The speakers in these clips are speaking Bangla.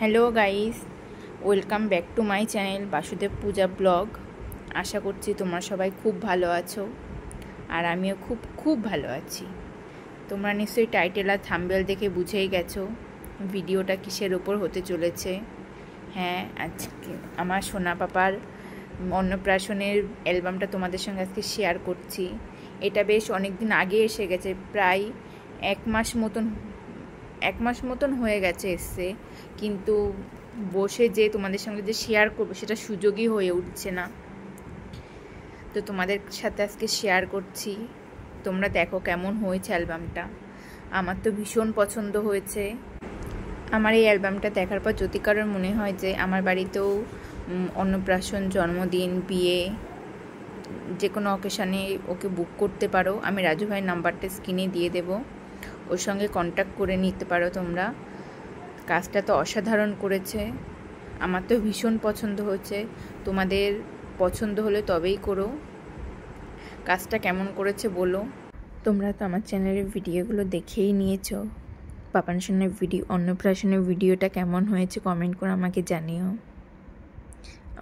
Hello guys, welcome back to my channel Basudeb Puja vlog. আশা করছি তোমরা সবাই খুব ভালো আছো আর আমিও খুব খুব ভালো আছি। তোমরা নিশ্চয়ই টাইটেল আর থাম্বনেল দেখে বুঝেই গেছো ভিডিওটা কিসের ওপর হতে চলেছে। হ্যাঁ, আজকে আমার সোনা পাপার অন্নপ্রাশনের অ্যালবামটা তোমাদের সঙ্গে আজকে শেয়ার করছি। এটা বেশ অনেক দিন আগে এসে গেছে, প্রায় এক মাস মতন হয়ে গেছে এসছে, কিন্তু বসে যে তোমাদের সঙ্গে যে শেয়ার করবো সেটা সুযোগই হয়ে উঠছে না। তো তোমাদের সাথে আজকে শেয়ার করছি, তোমরা দেখো কেমন হয়েছে অ্যালবামটা। আমার তো ভীষণ পছন্দ হয়েছে। আমার এই অ্যালবামটা দেখার পর যদি কারোর মনে হয় যে আমার বাড়িতেও অন্নপ্রাশন, জন্মদিন, বিয়ে, যে কোনো অকেশানে ওকে বুক করতে পারো, আমি রাজু ভাইয়ের নাম্বারটা স্ক্রিনে দিয়ে দেবো, ওর সঙ্গে কন্ট্যাক্ট করে নিতে পারো তোমরা। কাজটা তো অসাধারণ করেছে, আমার তো ভীষণ পছন্দ হয়েছে। তোমাদের পছন্দ হলে তবেই করো। কাজটা কেমন করেছে বলো। তোমরা তো আমার চ্যানেলের ভিডিওগুলো দেখেই নিয়েছো। পাপানসোনার অন্নপ্রাশনের ভিডিওটা কেমন হয়েছে কমেন্ট করে আমাকে জানিও।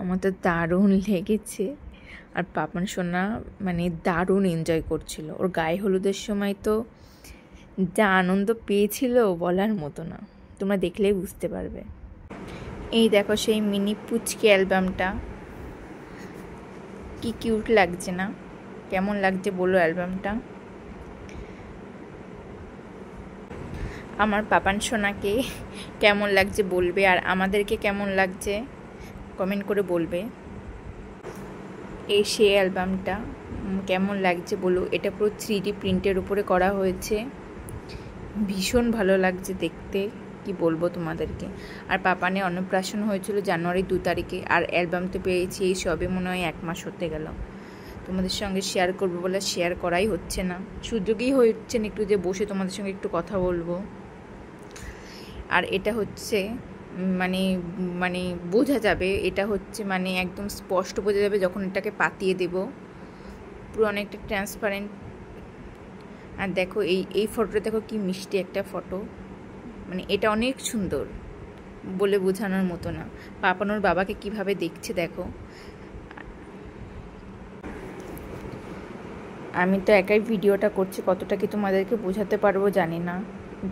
আমার তো দারুণ লেগেছে, আর পাপানসোনা মানে দারুণ এনজয় করছিল। ওর গায়ে হলুদের সময় তো যা আনন্দ পেয়েছিল বলার মতো না, তোমরা দেখলেই বুঝতে পারবে। এই দেখো সেই মিনি পুচকে অ্যালবামটা, কি কিউট লাগছে না? কেমন লাগছে বলো অ্যালবামটা। আমার পাপান সোনাকে কেমন লাগছে বলবে, আর আমাদেরকে কেমন লাগছে কমেন্ট করে বলবে। এই সেই অ্যালবামটা কেমন লাগছে বলো। এটা পুরো 3D প্রিন্টের উপরে করা হয়েছে, ভীষণ ভালো লাগছে দেখতে, কি বলবো তোমাদেরকে। আর পাপানের অন্নপ্রাশন হয়েছিল জানুয়ারি 2 তারিখে, আর অ্যালবাম তো পেয়েছি এই সবে মনে হয় 1 মাস হতে গেল। তোমাদের সঙ্গে শেয়ার করবো বলে শেয়ার করাই হচ্ছে না, সুযোগই হচ্ছে না একটু যে বসে তোমাদের সঙ্গে একটু কথা বলবো। আর এটা হচ্ছে মানে মানে বোঝা যাবে, এটা হচ্ছে মানে একদম স্পষ্ট বোঝা যাবে যখন এটাকে পাতিয়ে দেব, পুরো অনেকটা ট্রান্সপারেন্ট। আর দেখো এই ফটোটা দেখো কি মিষ্টি একটা ফটো, মানে এটা অনেক সুন্দর, বলে বোঝানোর মতো না। পাপানোর বাবাকে কিভাবে দেখছে দেখো। আমি তো একাই ভিডিওটা করছি, কতটা কি তোমাদেরকে বোঝাতে পারবো জানি না।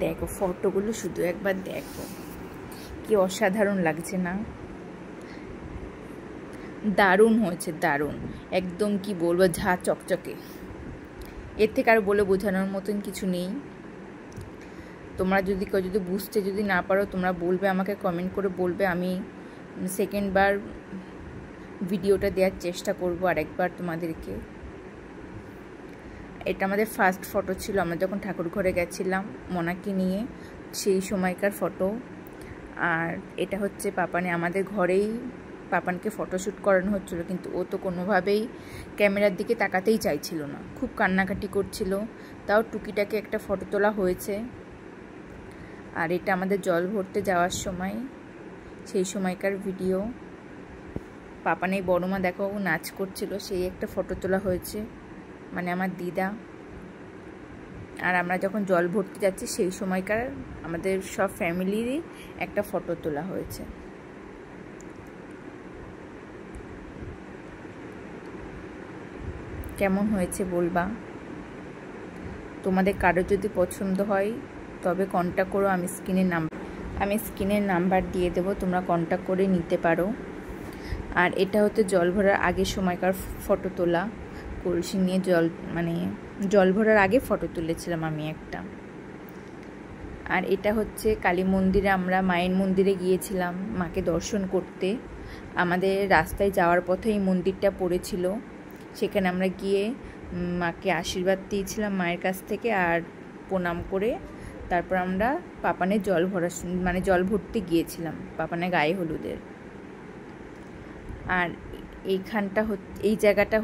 দেখো ফটোগুলো শুধু একবার দেখো, কি অসাধারণ লাগছে না? দারুণ হয়েছে, দারুণ একদম, কি বলবো, ঝা চকচকে। এর থেকে আর বলে বোঝানোর মতন কিছু নেই। তোমরা যদি বুঝতে যদি না পারো তোমরা বলবে, আমাকে কমেন্ট করে বলবে, আমি সেকেন্ডবার ভিডিওটা দেওয়ার চেষ্টা করব আরেকবার তোমাদেরকে। এটা আমাদের ফার্স্ট ফটো ছিল, আমরা যখন ঠাকুর ঘরে গেছিলাম মোনাকে নিয়ে, সেই সময়কার ফটো। আর এটা হচ্ছে পাপানে, আমাদের ঘরেই পাপানকে ফটোশ্যুট করানো হচ্ছিলো, কিন্তু ও তো কোনোভাবেই ক্যামেরার দিকে তাকাতেই চাইছিল না, খুব কান্নাকাটি করছিল। তাও টুকিটাকে একটা ফটো তোলা হয়েছে। আর এটা আমাদের জল ভরতে যাওয়ার সময়, সেই সময়কার ভিডিও। পাপানের বড়মা দেখো নাচ করছিল, সেই একটা ফটো তোলা হয়েছে, মানে আমার দিদা। আর আমরা যখন জল ভরতে যাচ্ছি সেই সময়কার আমাদের সব ফ্যামিলিরই একটা ফটো তোলা হয়েছে। কেমন হয়েছে বলবা। তোমাদের কারো যদি পছন্দ হয় তবে কন্ট্যাক্ট করো, আমি স্ক্রিনের নাম্বার দিয়ে দেবো, তোমরা কন্ট্যাক্ট করে নিতে পারো। আর এটা হচ্ছে জল ভরার আগের সময়কার ফটো তোলা, কলসি নিয়ে জল ভরার আগে ফটো তুলেছিলাম আমি একটা। আর এটা হচ্ছে কালী মন্দিরে, আমরা মায়ের মন্দিরে গিয়েছিলাম মাকে দর্শন করতে। আমাদের রাস্তায় যাওয়ার পথে এই মন্দিরটা পড়েছিল, সেখানে আমরা গিয়ে মাকে আশীর্বাদ দিয়েছিলাম মায়ের কাছ থেকে, আর প্রণাম করে তারপর আমরা পাপানের জল ভরতে গিয়েছিলাম, পাপানের গায়ে হলুদের। আর এই জায়গাটা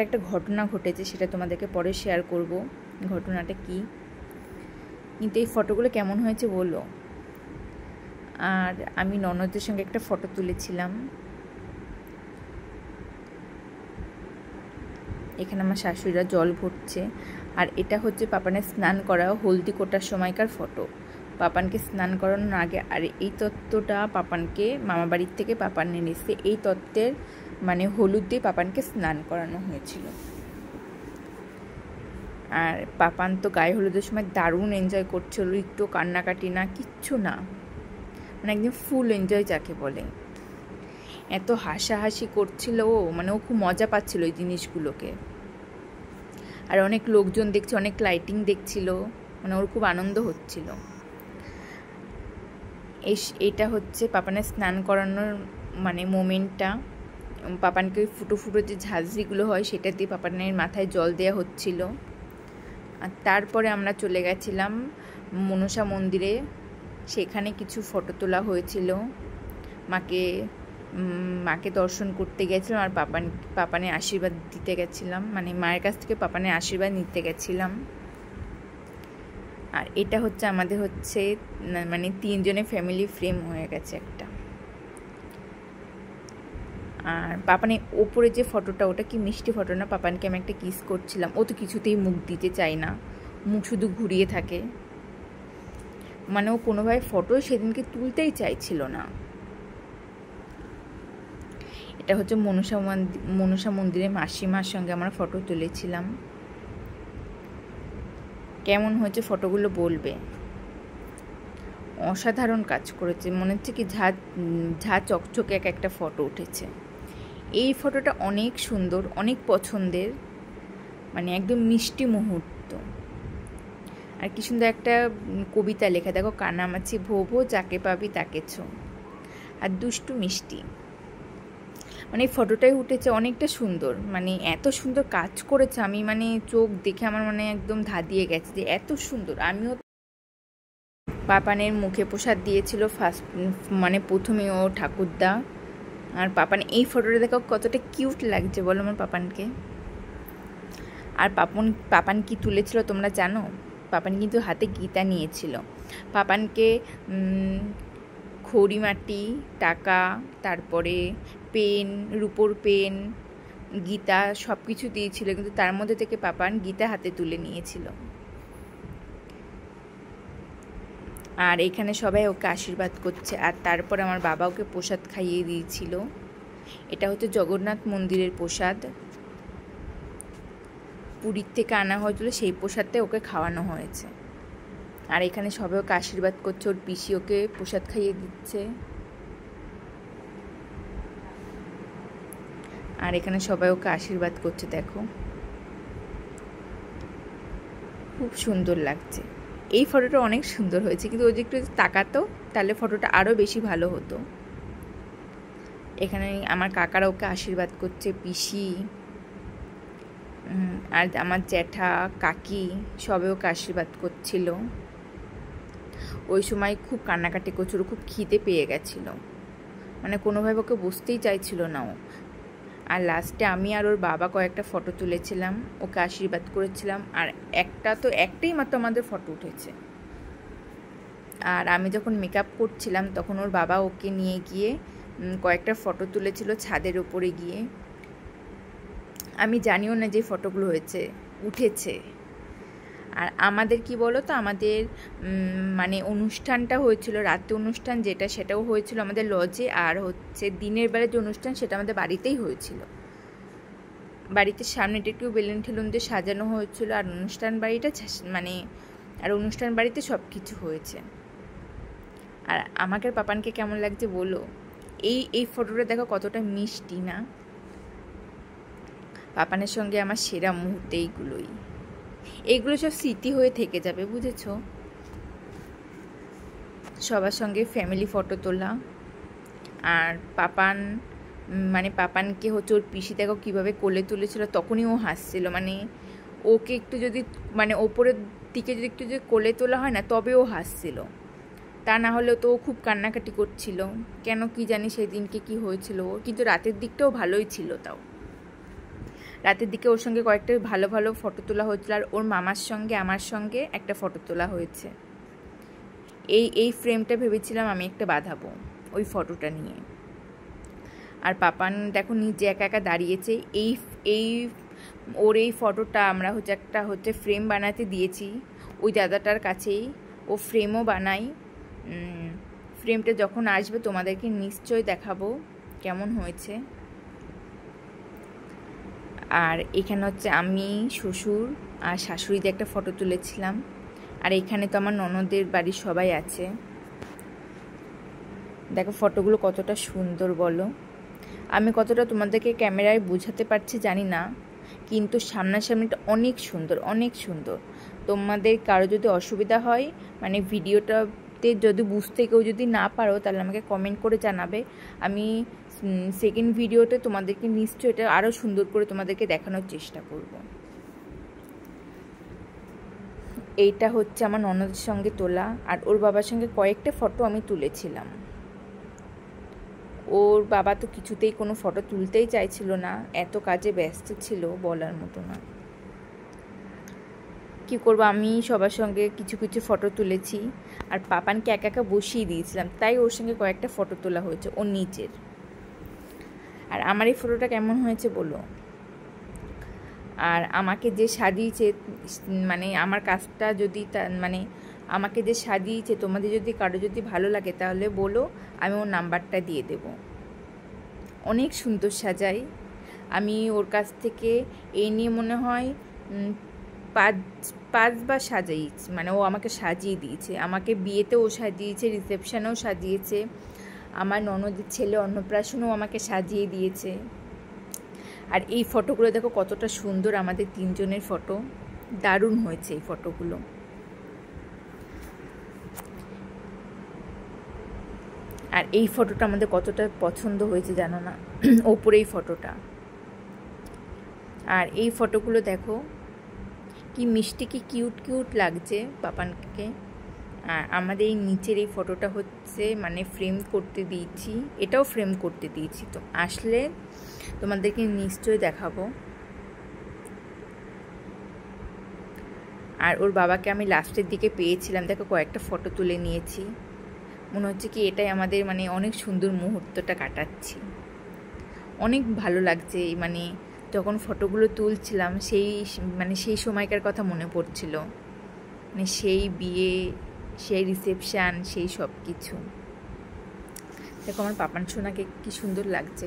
একটা ঘটনা ঘটেছে, সেটা তোমাদেরকে পরে শেয়ার করব ঘটনাটা কি। কিন্তু এই ফটোগুলো কেমন হয়েছে বলো। আর আমি ননদের সঙ্গে একটা ফটো তুলেছিলাম, এখানে আমার শাশুড়িরা জল ভরছে। আর এটা হচ্ছে পাপানের স্নান করা হলদি কোটার সময়কার ফটো, পাপানকে স্নান করানোর আগে। আর এই তত্ত্বটা পাপানকে মামাবাড়ির থেকে পাপান নিয়ে এসেছে। এই তত্ত্বের মানে হলুদ দিয়ে পাপানকে স্নান করানো হয়েছিল। আর পাপান তো গায়ে হলুদের সময় দারুণ এনজয় করছিল, একটু কান্নাকাটি না, কিচ্ছু না, মানে একদম ফুল এনজয় যাকে বলে। এত হাসাহাসি করছিল ও, মানে ও খুব মজা পাচ্ছিল এই জিনিসগুলোকে। আর অনেক লোকজন দেখছে, অনেক লাইটিং দেখছিল, মানে ওর খুব আনন্দ হচ্ছিল। এটা হচ্ছে পাপানের স্নান করানোর মানে মোমেন্টটা। পাপানকে ফুটো ফুটো যে ঝাঁঝরিগুলো হয় সেটা দিয়ে পাপানের মাথায় জল দেওয়া হচ্ছিল। আর তারপরে আমরা চলে গেছিলাম মনসা মন্দিরে, সেখানে কিছু ফটো তোলা হয়েছিল। মাকে দর্শন করতে গেছিলাম আর পাপানের আশীর্বাদ দিতে গেছিলাম, মানে মায়ের কাছ থেকে পাপানের আশীর্বাদ নিতে গেছিলাম। আর এটা হচ্ছে আমাদের হচ্ছে মানে 3 জনের ফ্যামিলি ফ্রেম হয়ে গেছে একটা। আর পাপানের ওপরে যে ফটোটা, ওটা কি মিষ্টি ফটো না? পাপানকে আমি একটা কিস করছিলাম, ও তো কিছুতেই মুখ দিতে চায় না, মুখ শুধু ঘুরিয়ে থাকে, মানে ও কোনোভাবে ফটো সেদিনকে তুলতেই চাইছিল না। এটা হচ্ছে মনসা মন্দিরে মাসিমার সঙ্গে আমরা ফটো তুলেছিলাম। কেমন হয়েছে ফটোগুলো বলবে। অসাধারণ কাজ করেছে, মনে হচ্ছে কি ঝা চকচকে একটা ফটো উঠেছে। এই ফটোটা অনেক সুন্দর, অনেক পছন্দের, মানে একদম মিষ্টি মুহূর্ত। আর কি সুন্দর একটা কবিতা লেখা, দেখো, কানামাছি ভোবো যাকে পাবি তাকে ছো, আর দুষ্টু মিষ্টি। মানে এই ফটোটাই উঠেছে অনেকটা সুন্দর, মানে এত সুন্দর কাজ করেছে, আমি মানে চোখ দেখে আমার মানে একদম ধাঁধিয়ে গেছে যে এত সুন্দর। আমিও পাপানের মুখে প্রসাদ দিয়েছিল মানে প্রথমে ও ঠাকুরদা। আর পাপান এই ফটোটা দেখো কতটা কিউট লাগছে বলো আমার পাপানকে। আর পাপান কি তুলেছিল তোমরা জানো? পাপান কিন্তু হাতে গীতা নিয়েছিল। পাপানকে খড়ি মাটি, টাকা, তারপরে পেন, রূপোর পেন, গীতা সব কিছু দিয়েছিল, কিন্তু তার মধ্যে থেকে পাপান গীতা হাতে তুলে নিয়েছিল। আর এখানে সবাই ওকে আশীর্বাদ করছে। আর তারপর আমার বাবা ওকে প্রসাদ খাইয়ে দিয়েছিল। এটা হচ্ছে জগন্নাথ মন্দিরের প্রসাদ, পুরীর থেকে আনা হয়েছিল, সেই প্রসাদটাই ওকে খাওয়ানো হয়েছে। আর এখানে সবাই ওকে আশীর্বাদ করছে, ওর পিসি ওকে প্রসাদ খাইয়ে দিচ্ছে। আর এখানে সবাই ওকে আশীর্বাদ করছে, দেখো খুব সুন্দর লাগছে। এই ফটোটা অনেক সুন্দর হয়েছে, কিন্তু ও যে একটু তাকাতো তাহলে ফটোটা আরও বেশি ভালো হতো। এখানে আমার কাকারা ওকে আশীর্বাদ করছে, পিসি আর আমার জ্যাঠা কাকি সবাই ওকে আশীর্বাদ করছিল। ওই সময় খুব কান্নাকাটি করছিল, খুব খিদে পেয়ে গেছিলো, মানে কোনোভাবে ওকে বসতেই চাইছিল না ও। আর লাস্টে আমি আর ওর বাবা কয়েকটা ফটো তুলেছিলাম, ওকে আশীর্বাদ করেছিলাম। আর একটাই মাত্র আমাদের ফটো উঠেছে। আর আমি যখন মেকআপ করছিলাম তখন ওর বাবা ওকে নিয়ে গিয়ে কয়েকটা ফটো তুলেছিল ছাদের উপরে গিয়ে। আমি জানিও না যে ফটোগুলো উঠেছে। আর আমাদের কি বলো তো, আমাদের মানে অনুষ্ঠানটা হয়েছিল রাতে, অনুষ্ঠান যেটা সেটাও হয়েছিল আমাদের লজে। আর হচ্ছে দিনের বেলা যে অনুষ্ঠান সেটা আমাদের বাড়িতেই হয়েছিল। বাড়িতে সামনেটা একটু বেলুন ঠেলুন দিয়ে সাজানো হয়েছিল। আর অনুষ্ঠান বাড়িতে সব কিছু হয়েছে। আর আমাকে পাপানকে কেমন লাগছে বলো। এই ফটোটা দেখো কতটা মিষ্টি না? পাপানের সঙ্গে আমার সেরা মুহূর্ত এইগুলো সব স্মৃতি হয়ে থেকে যাবে, বুঝেছো? সবার সঙ্গে ফ্যামিলি ফটো তোলা। আর পাপানকে হচ্ছে ওর পিসি দেখো কীভাবে কোলে তুলেছিল, তখনই ও হাসছিল। মানে ওকে একটু যদি মানে ওপরের দিকে যদি একটু যদি কোলে তোলা হয় না তবে ও হাসছিল, তা না হলেও তো ও খুব কান্নাকাটি করছিল। কেন কি জানি সেই দিনকে কি হয়েছিল। কিন্তু রাতের দিকটাও ভালোই ছিল, তাও রাতের দিকে ওর সঙ্গে কয়েকটা ভালো ভালো ফটো তোলা হয়েছিল। আর ওর মামার সঙ্গে আমার সঙ্গে একটা ফটো তোলা হয়েছে। এই ফ্রেমটা ভেবেছিলাম আমি একটা বাঁধাবো ওই ফটোটা নিয়ে। আর পাপান দেখো নিজে একা একা দাঁড়িয়েছে। ওর এই ফটোটা আমরা একটা ফ্রেম বানাতে দিয়েছি ওই দাদাটার কাছেই। ও ফ্রেমও বানাই। ফ্রেমটা যখন আসবে তোমাদেরকে নিশ্চয়ই দেখাবো কেমন হয়েছে। আর এখানে হচ্ছে আমি, শ্বশুর আর শাশুড়িদের একটা ফটো তুলেছিলাম। আর এখানে তো আমার ননদের বাড়ির সবাই আছে। দেখো ফটোগুলো কতটা সুন্দর বলো। আমি কতটা তোমাদেরকে ক্যামেরায় বোঝাতে পারছি জানি না, কিন্তু সামনাসামনিটা অনেক সুন্দর, অনেক সুন্দর। তোমাদের কারো যদি অসুবিধা হয়, মানে ভিডিওটাতে যদি বুঝতে কেউ যদি না পারো, তাহলে আমাকে কমেন্ট করে জানাবে। আমি সেকেন্ড ভিডিওতে তোমাদেরকে নিশ্চয়ই এটা আরও সুন্দর করে তোমাদেরকে দেখানোর চেষ্টা করব। এইটা হচ্ছে আমার ননদের সঙ্গে তোলা, আর ওর বাবার সঙ্গে কয়েকটা ফটো আমি তুলেছিলাম। ওর বাবা তো কিছুতেই কোনো ফটো তুলতেই চাইছিল না, এত কাজে ব্যস্ত ছিল বলার মতো না। কি করবো, আমি সবার সঙ্গে কিছু কিছু ফটো তুলেছি, আর পাপানকে একা একা বসিয়ে দিয়েছিলাম, তাই ওর সঙ্গে কয়েকটা ফটো তোলা হয়েছে ওর নিচের। আর আমার এই ফটোটা কেমন হয়েছে বলো। আর আমাকে যে সাজিয়েছে, মানে আমার কাজটা যদি মানে আমাকে যে সাজিয়েছে, তোমাদের যদি কারো যদি ভালো লাগে তাহলে বলো, আমি ওর নাম্বারটা দিয়ে দেব। অনেক সুন্দর সাজাই আমি ওর কাছ থেকে। এই নিয়ে মনে হয় পাঁচবার সাজাইছি, মানে ও আমাকে সাজিয়ে দিয়েছে। আমাকে বিয়েতেও সাজিয়েছে, রিসেপশনেও সাজিয়েছে, আমার ননদের ছেলে অন্নপ্রাশনেও আমাকে সাজিয়ে দিয়েছে। আর এই ফটোগুলো দেখো কতটা সুন্দর, আমাদের তিনজনের ফটো, দারুণ হয়েছে এই ফটোগুলো। আর এই ফটোটা আমাদের কতটা পছন্দ হয়েছে জানো না, ওপরে এই ফটোটা। আর এই ফটোগুলো দেখো কি মিষ্টি, কি কিউট কিউট লাগছে পাপানকে। আর আমাদের এই নিচের এই ফটোটা হচ্ছে মানে ফ্রেম করতে দিয়েছি, এটাও ফ্রেম করতে দিয়েছি, তো আসলে তোমাদেরকে নিশ্চয়ই দেখাবো। আর ওর বাবাকে আমি লাস্টের দিকে পেয়েছিলাম, দেখো কয়েকটা ফটো তুলে নিয়েছি। মনে হচ্ছে কি এটাই আমাদের মানে অনেক সুন্দর মুহূর্তটা কাটাচ্ছি। অনেক ভালো লাগছে, মানে যখন ফটোগুলো তুলছিলাম সেই সময়কার কথা মনে পড়ছিল, মানে সেই বিয়ে, সেই রিসেপশান, সেই সব কিছু। দেখো আমার পাপান সোনাকে কি সুন্দর লাগছে।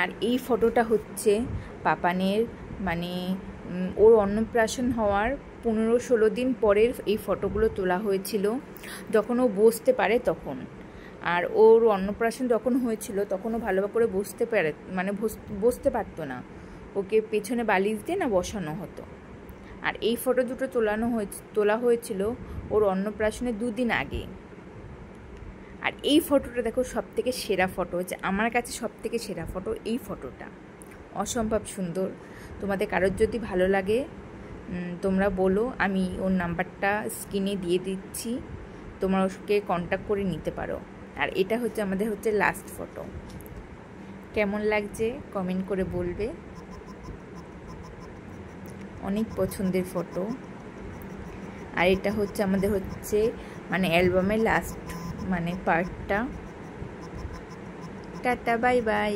আর এই ফটোটা হচ্ছে পাপানের, মানে ওর অন্নপ্রাশন হওয়ার 15-16 দিন পরের এই ফটোগুলো তোলা হয়েছিল, যখন ও বসতে পারে তখন। আর ওর অন্নপ্রাশন যখন হয়েছিল তখন ও ভালো করে বসতে পারতো না, ওকে পেছনে বালিশ দিয়ে না বসানো হতো। আর এই ফটো দুটো তোলা হয়েছিল ওর অন্নপ্রাশনের 2 দিন আগে। আর এই ফটোটা দেখো সবথেকে সেরা ফটো হচ্ছে আমার কাছে, সবথেকে সেরা ফটো এই ফটোটা, অসম্ভব সুন্দর। তোমাদের কারোর যদি ভালো লাগে তোমরা বলো, আমি ওর নাম্বারটা স্ক্রিনে দিয়ে দিচ্ছি, তোমরা ওকে কন্ট্যাক্ট করে নিতে পারো। আর এটা হচ্ছে আমাদের লাস্ট ফটো। কেমন লাগছে কমেন্ট করে বলবে, অনেক পছন্দের ফটো। আর এটা হচ্ছে আমাদের মানে অ্যালবামের লাস্ট মানে পার্টটা। Tata, bye bye.